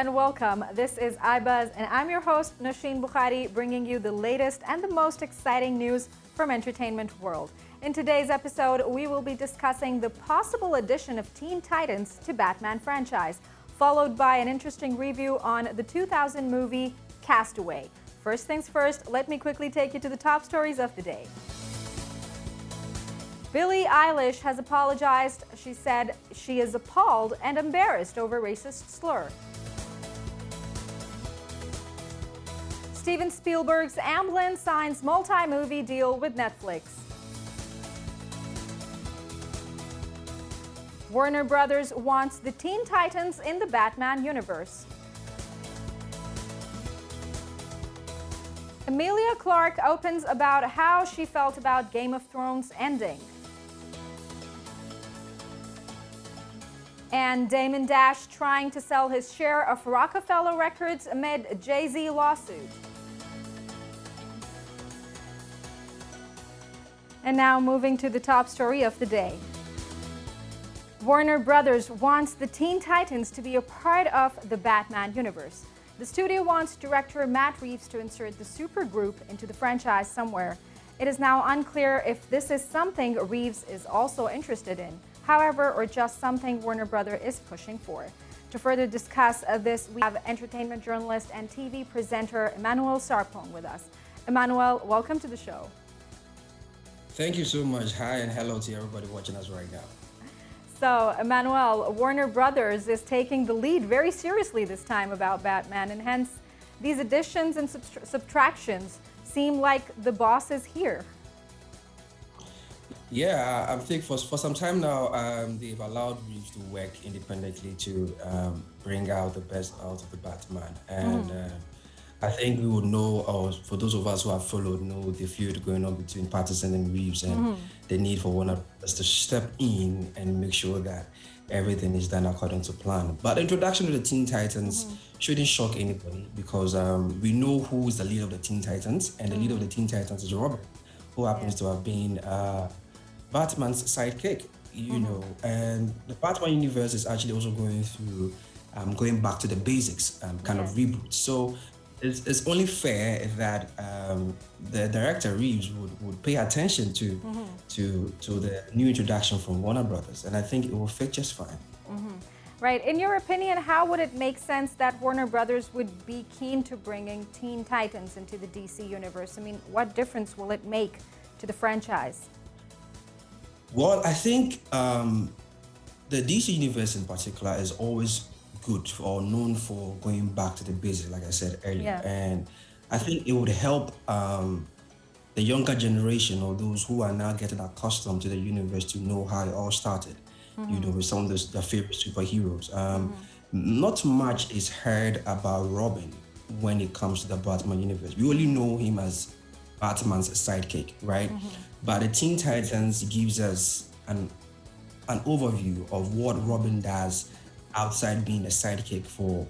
and welcome. This is iBuzz, and I'm your host, Nosheen Bukhari, bringing you the latest and the most exciting news from entertainment world. In today's episode, we will be discussing the possible addition of Teen Titans to Batman franchise, followed by an interesting review on the 2000 movie Castaway. First things first, let me quickly take you to the top stories of the day. Billie Eilish has apologized. She said she is appalled and embarrassed over racist slur. Steven Spielberg's Amblin signs multi-movie deal with Netflix. Warner Brothers wants the Teen Titans in the Batman universe. Emilia Clarke opens about how she felt about Game of Thrones ending. And Damon Dash trying to sell his share of Roc-A-Fella Records amid JayZ lawsuit. And now moving to the top story of the day. Warner Brothers wants the Teen Titans to be a part of the Batman universe. The studio wants director Matt Reeves to insert the supergroup into the franchise somewhere. It is now unclear if this is something Reeves is also interested in, however, or just something Warner Brothers is pushing for. To further discuss this, we have entertainment journalist and TV presenter Emmanuel Sarpong with us. Emmanuel, welcome to the show. Thank you so much. Hi and hello to everybody watching us right now. So, Emmanuel, Warner Brothers is taking the lead very seriously this time about Batman, and hence these additions and subtractions seem like the boss is here. Yeah, I think for some time now, they've allowed Reeves to work independently to bring out the best out of the Batman. And I think we would know, or for those of us who have followed, know the feud going on between Patterson and Reeves and the need for Warner Brothers to step in and make sure that everything is done according to plan. But the introduction of the Teen Titans shouldn't shock anybody because we know who is the leader of the Teen Titans, and the leader of the Teen Titans is Robin, who happens to have been Batman's sidekick, you know, and the Batman universe is actually also going through going back to the basics kind of reboot. So it's only fair that the director Reeves would pay attention to the new introduction from Warner Brothers, and I think it will fit just fine. Right. In your opinion, how would it make sense that Warner Brothers would be keen to bringing Teen Titans into the DC universe? I mean, what difference will it make to the franchise? Well, I think the DC universe in particular is always good or known for going back to the basics, like I said earlier. And I think it would help the younger generation or those who are now getting accustomed to the universe to know how it all started, you know, with some of their favorite superheroes. Not much is heard about Robin when it comes to the Batman universe. We only know him as Batman's sidekick, right? But the Teen Titans gives us an overview of what Robin does outside being a sidekick for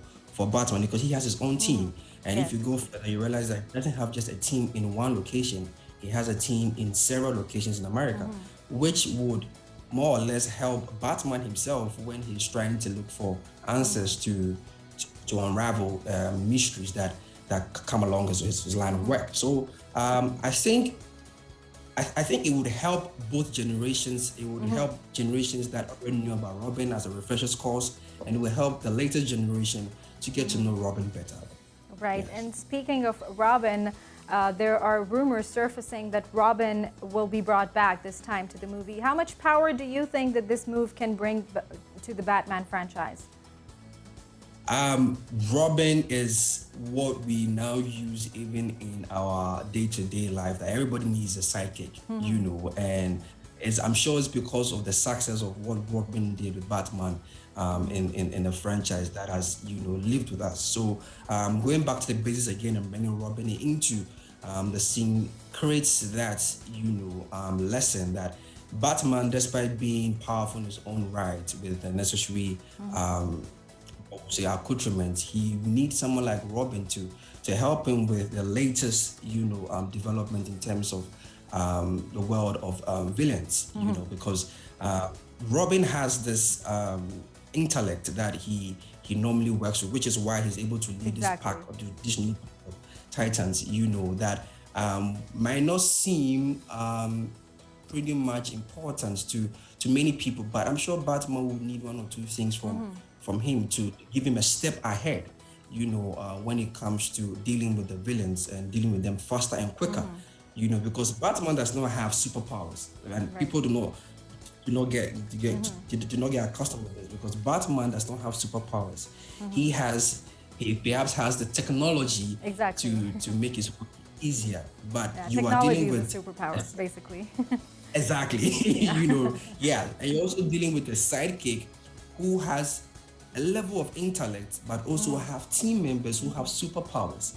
Batman, because he has his own team. And if you go further, you realize that he doesn't have just a team in one location. He has a team in several locations in America, which would more or less help Batman himself when he's trying to look for answers to unravel mysteries that come along his line of work. So I think it would help both generations. It would help generations that already knew about Robin as a refresher's course, and it will help the later generation to get to know Robin better. Right. Yes. And speaking of Robin, there are rumors surfacing that Robin will be brought back this time to the movie. How much power do you think that this move can bring to the Batman franchise? Robin is what we now use even in our day-to-day life, that everybody needs a sidekick, you know, and I'm sure it's because of the success of what Robin did with Batman in the franchise that has, you know, lived with us. So going back to the basics again and bringing Robin into the scene creates that, you know, lesson that Batman, despite being powerful in his own right with the necessary say accoutrements, he needs someone like Robin to help him with the latest, you know, development in terms of the world of villains, you know, because Robin has this intellect that he he normally works with, which is why he's able to lead this Exactly. pack of this new pack of Titans, that might not seem pretty much important to many people, but I'm sure Batman will need one or two things from him to give him a step ahead, when it comes to dealing with the villains and dealing with them faster and quicker, because Batman does not have superpowers, and people do not get accustomed to this, because Batman does not have superpowers. He perhaps has the technology to make his work easier, but you are dealing with superpowers, basically. Exactly. And you're also dealing with a sidekick who has a level of intellect, but also have team members who have superpowers.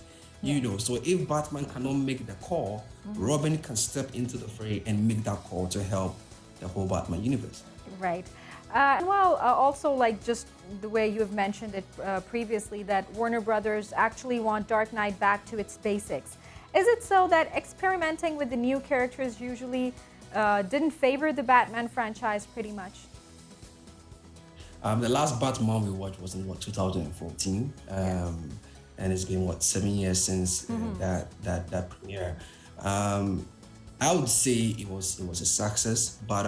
So if Batman cannot make the call, Robin can step into the fray and make that call to help the whole Batman universe. Right. Also, like just the way you have mentioned it previously, that Warner Brothers actually want Dark Knight back to its basics. Is it so that experimenting with the new characters usually didn't favor the Batman franchise pretty much? The last Batman we watched was in 2014, and it's been 7 years since that premiere. I would say it was a success, but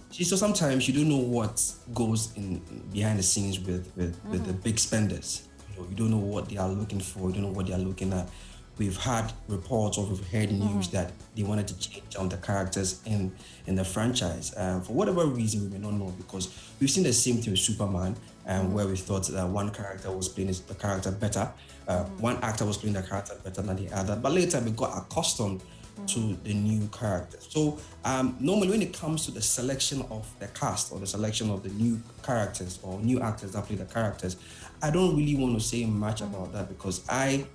so sometimes you don't know what goes in behind the scenes with the big spenders. You don't know what they are looking for. You don't know what they are looking at. We've had reports or we've heard news that they wanted to change on the characters in the franchise. For whatever reason, we may not know, because we've seen the same thing with Superman, where we thought that one character was playing the character better, one actor was playing the character better than the other, but later we got accustomed to the new character. So normally when it comes to the selection of the cast or the selection of the new characters or new actors that play the characters, I don't really want to say much about that, because I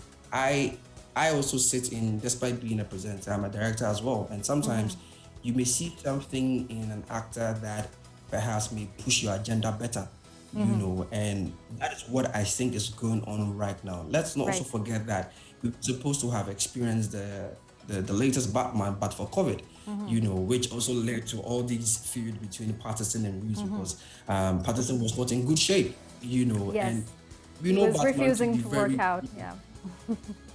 also sit in, despite being a presenter, I'm a director as well. And sometimes you may see something in an actor that perhaps may push your agenda better, and that is what I think is going on right now. Let's not also forget that we're supposed to have experienced the latest Batman, but for COVID, which also led to all these feud between Patterson and Reeves, because Patterson was not in good shape, and we know Batman refusing to work out,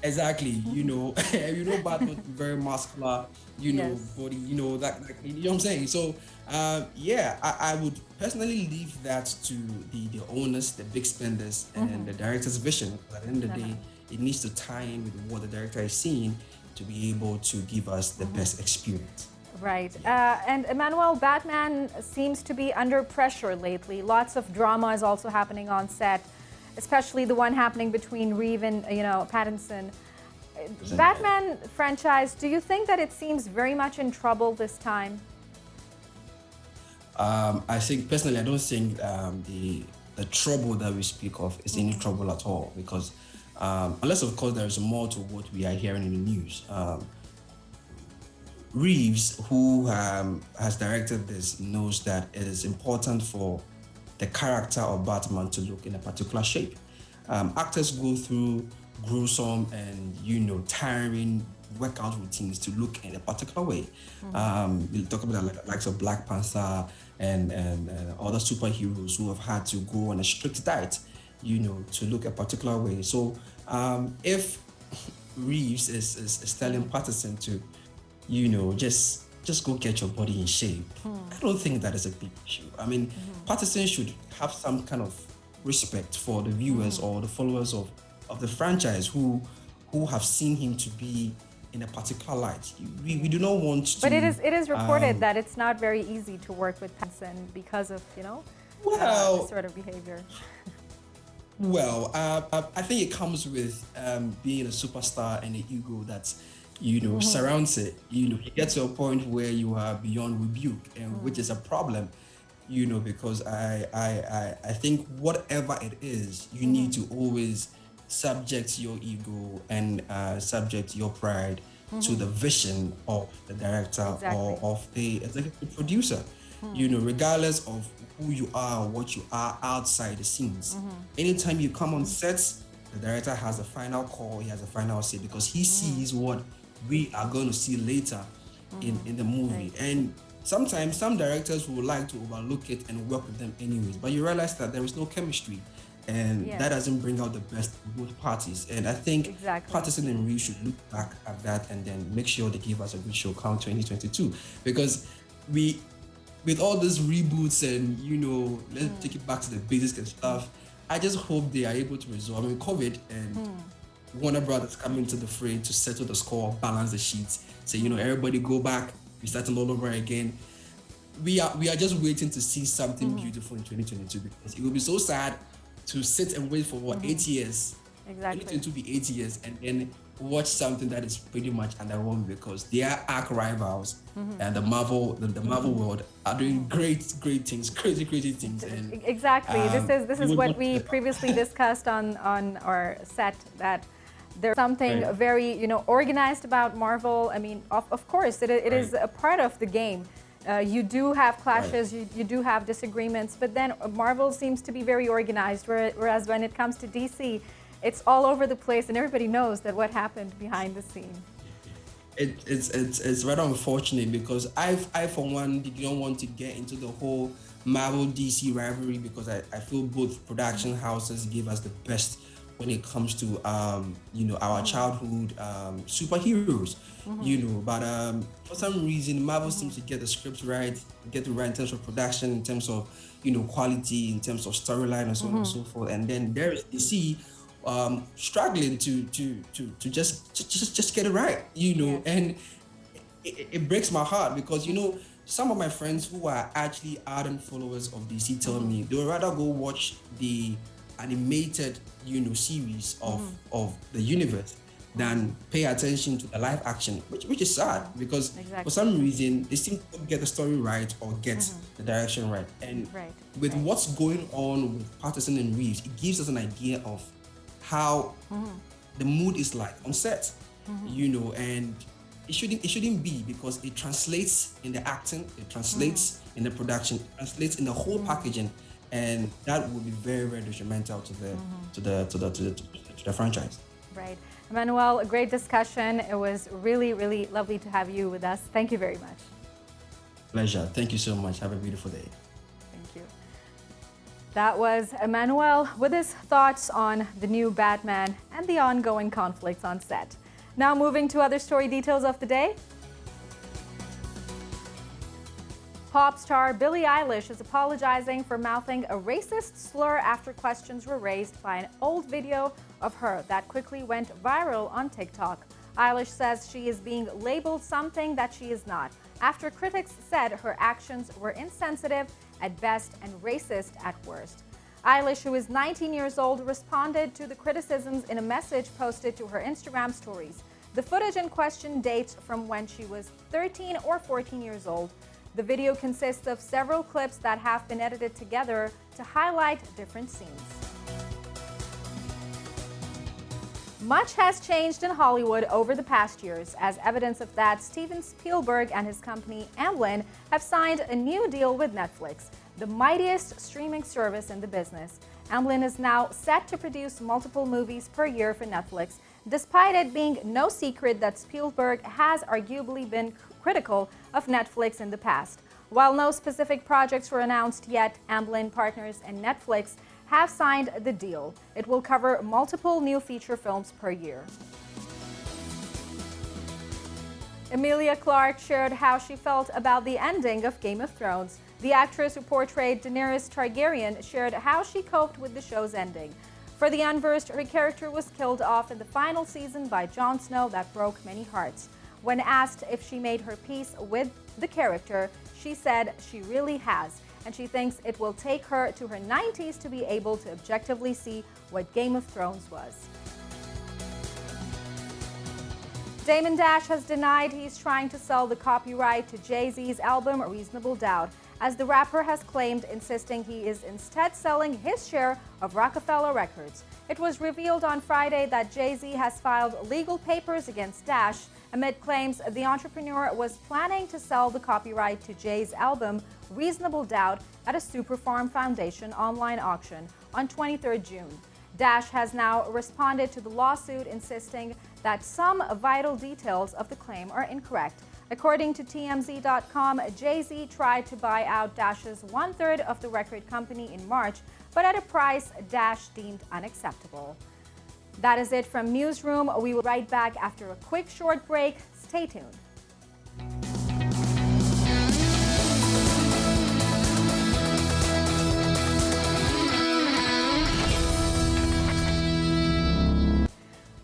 Exactly, Batman very muscular, body, that, you know what I'm saying? So, I would personally leave that to the owners, the big spenders, and the director's vision. At the end of the day, it needs to tie in with what the director is seeing to be able to give us the best experience. Right. And Emmanuel, Batman seems to be under pressure lately. Lots of drama is also happening on set, especially the one happening between Reeve and Pattinson. Batman franchise, do you think that it seems very much in trouble this time? I think personally, I don't think the trouble that we speak of is any trouble at all, because unless of course there is more to what we are hearing in the news. Reeves, who has directed this, knows that it is important for the character of Batman to look in a particular shape. Actors go through gruesome and tiring workout routines to look in a particular way. We'll talk about the likes of Black Panther and other superheroes who have had to go on a strict diet, to look a particular way. So if Reeves is telling Patterson to, just go get your body in shape, I don't think that is a big issue. I mean, Patterson should have some kind of respect for the viewers or the followers of the franchise who have seen him to be in a particular light. We do not want to... But it is reported that it's not very easy to work with Pattinson because of, this sort of behavior. Well, I think it comes with being a superstar and the ego that's surrounds it. You get to a point where you are beyond rebuke, and which is a problem, because I think whatever it is, you need to always subject your ego and subject your pride to the vision of the director or of the executive producer, regardless of who you are or what you are outside the scenes. Anytime you come on sets, the director has a final call, he has a final say, because he sees what we are going to see later in the movie. And sometimes some directors would like to overlook it and work with them anyways, but you realize that there is no chemistry, and that doesn't bring out the best of both parties. And I think Patterson and Reeves should look back at that and then make sure they give us a good show come 2022, because with all these reboots and let's take it back to the basics and stuff, I just hope they are able to resolve. I mean, COVID and Warner Brothers coming into the fray to settle the score, balance the sheets, say everybody go back, we starting all over again. We are just waiting to see something beautiful in 2022, because it will be so sad to sit and wait for 8 years. Exactly. 2022 be 8 years and then watch something that is pretty much underwhelming, because their arch rivals and the Marvel world are doing great things, crazy things. And exactly. This is what we previously discussed on our set, that there's something very organized about Marvel. I mean, of course, it is a part of the game. You do have clashes, you do have disagreements, but then Marvel seems to be very organized, whereas when it comes to DC, it's all over the place, and everybody knows that what happened behind the scene. It's rather unfortunate, because I for one don't want to get into the whole Marvel DC rivalry, because I feel both production houses give us the best when it comes to our childhood superheroes, but for some reason Marvel seems to get the scripts right, get the right in terms of production, in terms of quality, in terms of storyline, and so on and so forth. And then there is DC struggling to just get it right, and it breaks my heart, because some of my friends who are actually ardent followers of DC tell me they would rather go watch the animated series of the universe than pay attention to the live action, which is sad, because for some reason they seem to get the story right or get the direction right. And with what's going on with Patterson and Reeves, it gives us an idea of how the mood is like on set, and it shouldn't be, because it translates in the acting, it translates in the production, it translates in the whole packaging, and that would be very, very detrimental to the franchise. Right. Emmanuel, a great discussion. It was really, really lovely to have you with us. Thank you very much. Pleasure. Thank you so much. Have a beautiful day. Thank you. That was Emmanuel with his thoughts on the new Batman and the ongoing conflicts on set. Now moving to other story details of the day. Pop star Billie Eilish is apologizing for mouthing a racist slur after questions were raised by an old video of her that quickly went viral on TikTok. Eilish says she is being labeled something that she is not, after critics said her actions were insensitive at best and racist at worst. Eilish, who is 19 years old, responded to the criticisms in a message posted to her Instagram stories. The footage in question dates from when she was 13 or 14 years old. The video consists of several clips that have been edited together to highlight different scenes. Much has changed in Hollywood over the past years. As evidence of that, Steven Spielberg and his company Amblin have signed a new deal with Netflix, the mightiest streaming service in the business. Amblin is now set to produce multiple movies per year for Netflix, despite it being no secret that Spielberg has arguably been critical of Netflix in the past. While no specific projects were announced yet, Amblin Partners and Netflix have signed the deal. It will cover multiple new feature films per year. Emilia Clarke shared how she felt about the ending of Game of Thrones. The actress who portrayed Daenerys Targaryen shared how she coped with the show's ending. For the unversed, her character was killed off in the final season by Jon Snow that broke many hearts. When asked if she made her peace with the character, she said she really has, and she thinks it will take her to her 90s to be able to objectively see what Game of Thrones was. Damon Dash has denied he's trying to sell the copyright to JayZ's album Reasonable Doubt, as the rapper has claimed, insisting he is instead selling his share of Roc-A-Fella Records. It was revealed on Friday that JayZ has filed legal papers against Dash amid claims the entrepreneur was planning to sell the copyright to Jay's album Reasonable Doubt at a Superfarm Foundation online auction on 23 June. Dash has now responded to the lawsuit, insisting that some vital details of the claim are incorrect. According to TMZ.com, JayZ tried to buy out Dash's one-third of the record company in March, but at a price Dash deemed unacceptable. That is it from Newsroom. We will be right back after a quick short break. Stay tuned.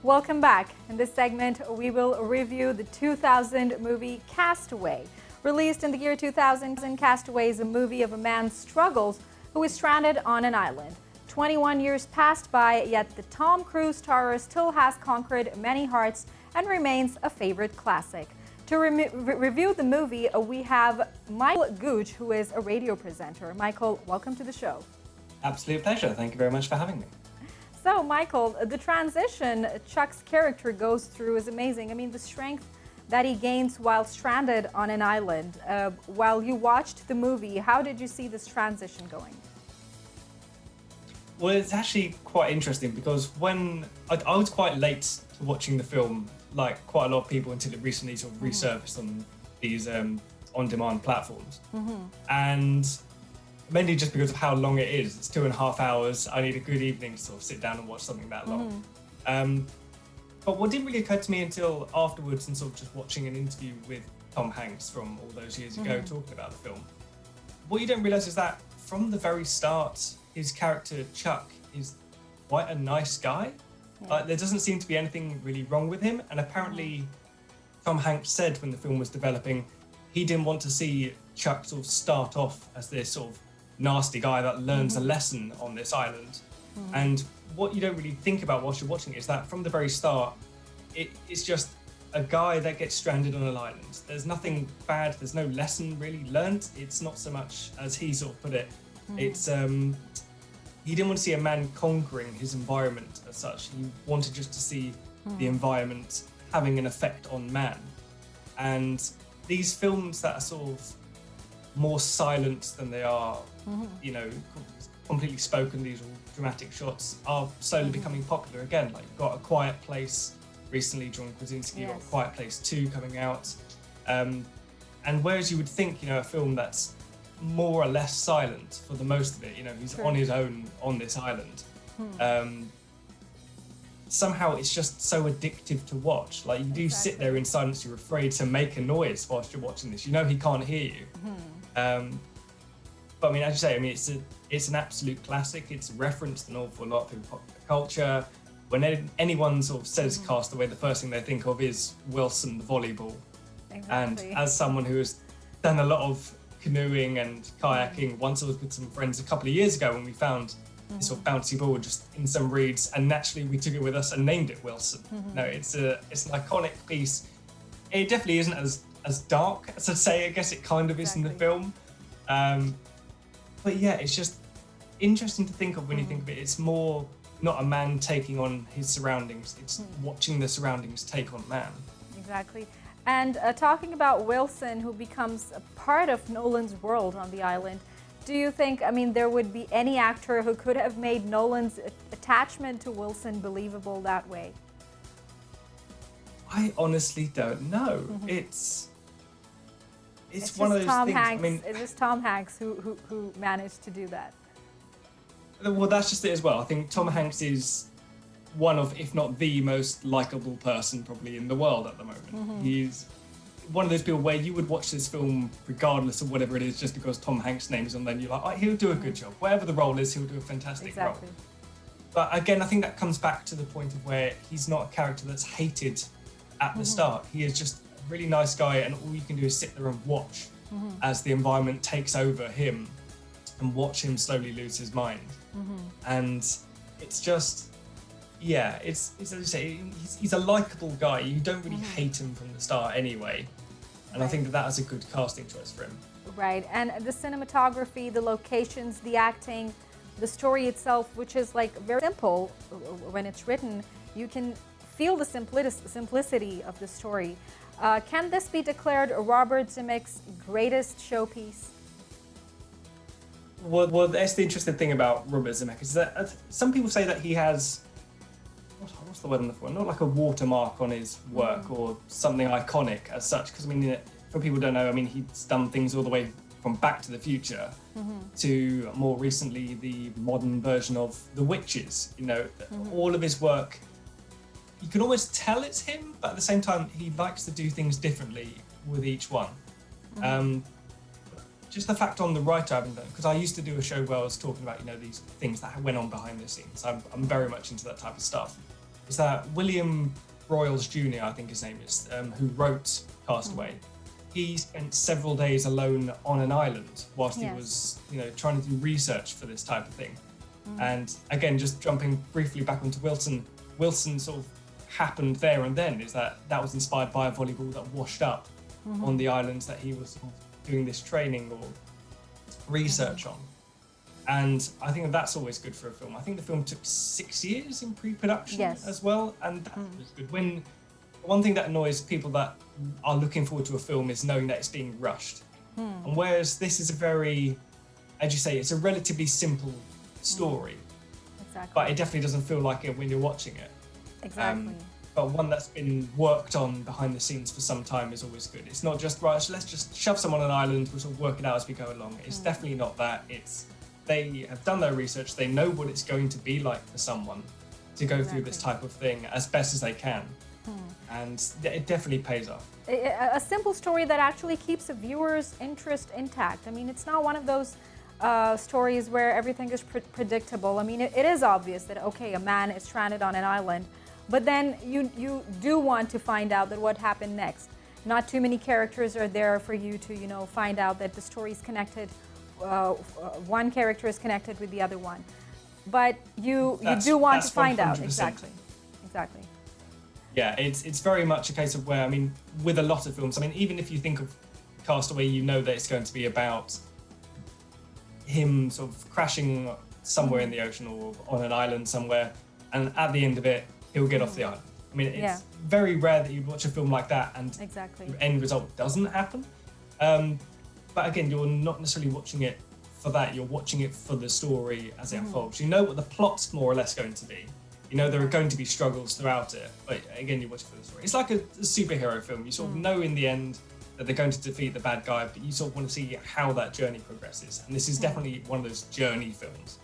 Welcome back. In this segment, we will review the 2000 movie Castaway. Released in the year 2000, Castaway is a movie of a man's struggles who is stranded on an island. 21 years passed by, yet the Tom Cruise star still has conquered many hearts and remains a favorite classic. To review the movie, we have Micheal Gooch, who is a radio presenter. Micheal, welcome to the show. Absolute pleasure. Thank you very much for having me. So, Micheal, the transition Chuck's character goes through is amazing. I mean, the strength that he gains while stranded on an island. While you watched the movie, how did you see this transition going? Well, it's actually quite interesting because when I was quite late to watching the film, like quite a lot of people, until it recently sort of resurfaced on these on-demand platforms. And mainly just because of how long it is. It's 2.5 hours. I need a good evening to sort of sit down and watch something that long. But what didn't really occur to me until afterwards and sort of just watching an interview with Tom Hanks from all those years ago talking about the film, what you don't realise is that from the very start, his character Chuck is quite a nice guy. There doesn't seem to be anything really wrong with him. And apparently Tom Hanks said when the film was developing, he didn't want to see Chuck sort of start off as this sort of nasty guy that learns a lesson on this island. And what you don't really think about whilst you're watching it is that from the very start, it's just a guy that gets stranded on an island. There's nothing bad, there's no lesson really learned. It's not so much, as he sort of put it, it's he didn't want to see a man conquering his environment as such. He wanted just to see the environment having an effect on man. And these films that are sort of more silent than they are, you know, completely spoken, these all dramatic shots, are slowly becoming popular again. Like you've got A Quiet Place recently, John Krasinski, you've got A Quiet Place 2 coming out. And whereas you would think, you know, a film that's more or less silent for the most of it, you know, he's on his own on this island. Somehow it's just so addictive to watch. Like you do sit there in silence, you're afraid to make a noise whilst you're watching this. You know he can't hear you. But I mean, as you say, I mean, it's an absolute classic. It's referenced an awful lot through popular culture. When anyone sort of says Castaway, the first thing they think of is Wilson, the volleyball. And as someone who has done a lot of canoeing and kayaking, once I was with some friends a couple of years ago when we found this sort of bouncy ball just in some reeds, and naturally we took it with us and named it Wilson. No, it's an iconic piece. It definitely isn't as dark as I'd say. I guess it kind of is in the film. But yeah, it's just interesting to think of when you think of it. It's more not a man taking on his surroundings, it's watching the surroundings take on man. Exactly. And talking about Wilson, who becomes a part of Nolan's world on the island, do you think, I mean, there would be any actor who could have made Nolan's attachment to Wilson believable that way? I honestly don't know. It's one of those Tom things. Hanks, I mean, it's just Tom Hanks who managed to do that. Well, that's just it as well. I think Tom Hanks is one of, if not the most likable person probably in the world at the moment. He's one of those people where you would watch this film regardless of whatever it is, just because Tom Hanks' name is on there, and you're like, oh, he'll do a good job. Whatever the role is, he'll do a fantastic role. But again, I think that comes back to the point of where he's not a character that's hated at the start. He is just a really nice guy, and all you can do is sit there and watch as the environment takes over him and watch him slowly lose his mind. And it's just, yeah, it's as you say, he's a likable guy. You don't really hate him from the start anyway. And I think that is a good casting choice for him. Right, and the cinematography, the locations, the acting, the story itself, which is like very simple when it's written, you can feel the simplicity of the story. Can this be declared Robert Zemeckis' greatest showpiece? Well, that's the interesting thing about Robert Zemeckis, is that some people say that he has what's the word I'm looking for? Not like a watermark on his work or something iconic as such. Because I mean, for people who don't know, I mean, he's done things all the way from Back to the Future to more recently the modern version of The Witches. You know, all of his work, you can almost tell it's him, but at the same time, he likes to do things differently with each one. Just the fact on the writer, I haven't done, because I used to do a show where I was talking about, you know, these things that went on behind the scenes. I'm very much into that type of stuff. Is that William Broyles Jr., I think his name is, who wrote Castaway. He spent several days alone on an island whilst he was, you know, trying to do research for this type of thing. And again, just jumping briefly back onto Wilson sort of happened there and then, is that was inspired by a volleyball that washed up on the islands that he was doing this training or research on. And I think that's always good for a film. I think the film took 6 years in pre-production as well, and that was good. When one thing that annoys people that are looking forward to a film is knowing that it's being rushed. And whereas this is a very, as you say, it's a relatively simple story, but it definitely doesn't feel like it when you're watching it. But one that's been worked on behind the scenes for some time is always good. It's not just, right, let's just shove someone on an island, we'll sort of work it out as we go along. It's definitely not that. It's, they have done their research, they know what it's going to be like for someone to go through this type of thing as best as they can. And it definitely pays off. A simple story that actually keeps a viewer's interest intact. I mean, it's not one of those stories where everything is predictable. I mean, it is obvious that, okay, a man is stranded on an island, but then you do want to find out that what happened next. Not too many characters are there for you to, you know, find out that the story is connected. One character is connected with the other one, but you do want to find 100%. Out exactly. Yeah, it's very much a case of where, I mean, with a lot of films, I mean, even if you think of Castaway, you know that it's going to be about him sort of crashing somewhere in the ocean or on an island somewhere, and at the end of it, he'll get off the island. I mean, it's very rare that you'd watch a film like that and the end result doesn't happen. But again, you're not necessarily watching it for that, you're watching it for the story as it unfolds. You know what the plot's more or less going to be. You know, there are going to be struggles throughout it, but again, you watch it for the story. It's like a superhero film. You sort of know in the end that they're going to defeat the bad guy, but you sort of want to see how that journey progresses. And this is definitely one of those journey films.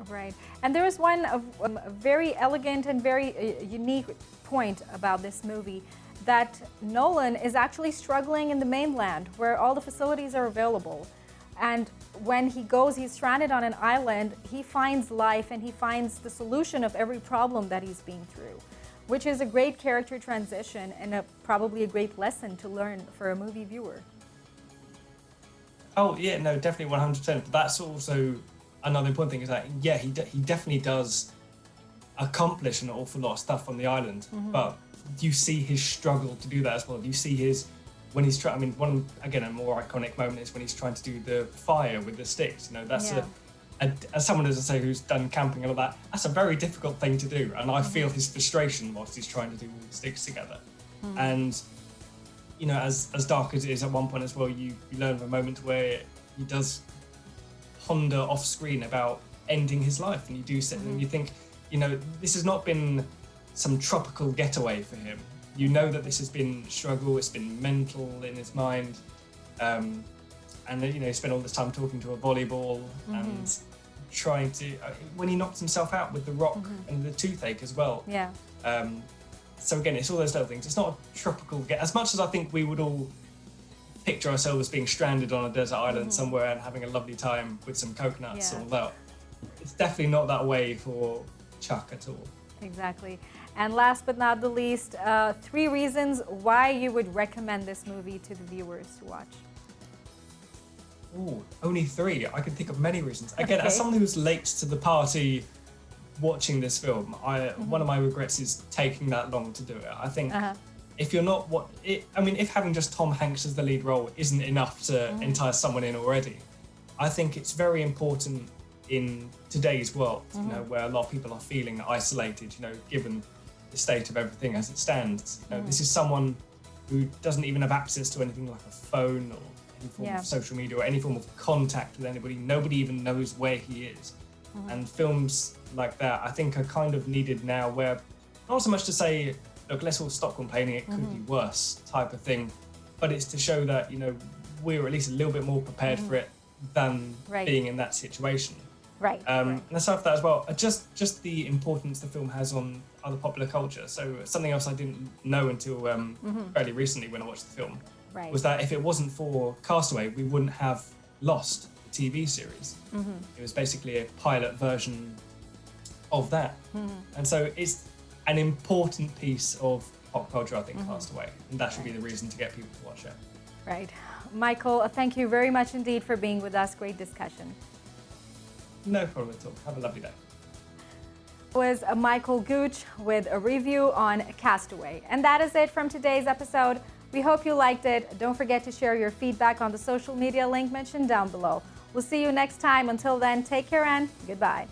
Right. And there is one very elegant and very unique point about this movie, that Nolan is actually struggling in the mainland where all the facilities are available. And when he goes, he's stranded on an island, he finds life and he finds the solution of every problem that he's been through, which is a great character transition and probably a great lesson to learn for a movie viewer. Oh, yeah, no, definitely 100%. But that's also another important thing, is that, yeah, he definitely does accomplish an awful lot of stuff on the island, but you see his struggle to do that as well. You see his, when he's trying, I mean, one, again, a more iconic moment is when he's trying to do the fire with the sticks. You know, that's as someone, as I say, who's done camping and all that, that's a very difficult thing to do. And I feel his frustration whilst he's trying to do all the sticks together. And, you know, as dark as it is at one point as well, you learn of a moment where he does ponder off screen about ending his life. And you do sit and you think, you know, this has not been some tropical getaway for him. You know that this has been struggle, it's been mental in his mind. And, you know, he spent all this time talking to a volleyball and trying to, when he knocks himself out with the rock and the toothache as well. Yeah. So again, it's all those little things. It's not a tropical as much as I think we would all picture ourselves being stranded on a desert island somewhere and having a lovely time with some coconuts or that. It's definitely not that way for Chuck at all. Exactly. And last but not the least, 3 reasons why you would recommend this movie to the viewers to watch. Ooh, only 3. I can think of many reasons. Again, as someone who's late to the party watching this film, one of my regrets is taking that long to do it. I think if you're not if having just Tom Hanks as the lead role isn't enough to entice someone in already, I think it's very important in today's world, you know, where a lot of people are feeling isolated, you know, given the state of everything as it stands. You know, this is someone who doesn't even have access to anything like a phone or any form of social media or any form of contact with anybody. Nobody even knows where he is. And films like that, I think, are kind of needed now, where not so much to say, look, let's all stop complaining, it could be worse type of thing, but it's to show that, we're at least a little bit more prepared for it than being in that situation. Right. And aside from that as well, just the importance the film has on other popular culture. So something else I didn't know until fairly recently when I watched the film was that if it wasn't for Castaway, we wouldn't have Lost, the TV series. It was basically a pilot version of that. And so it's an important piece of pop culture, I think, Castaway. And that should be the reason to get people to watch it. Right. Micheal, thank you very much indeed for being with us. Great discussion. No problem at all. Have a lovely day. Was Micheal Gooch with a review on Castaway. And that is it from today's episode. We hope you liked it. Don't forget to share your feedback on the social media link mentioned down below. We'll see you next time. Until then, take care and goodbye.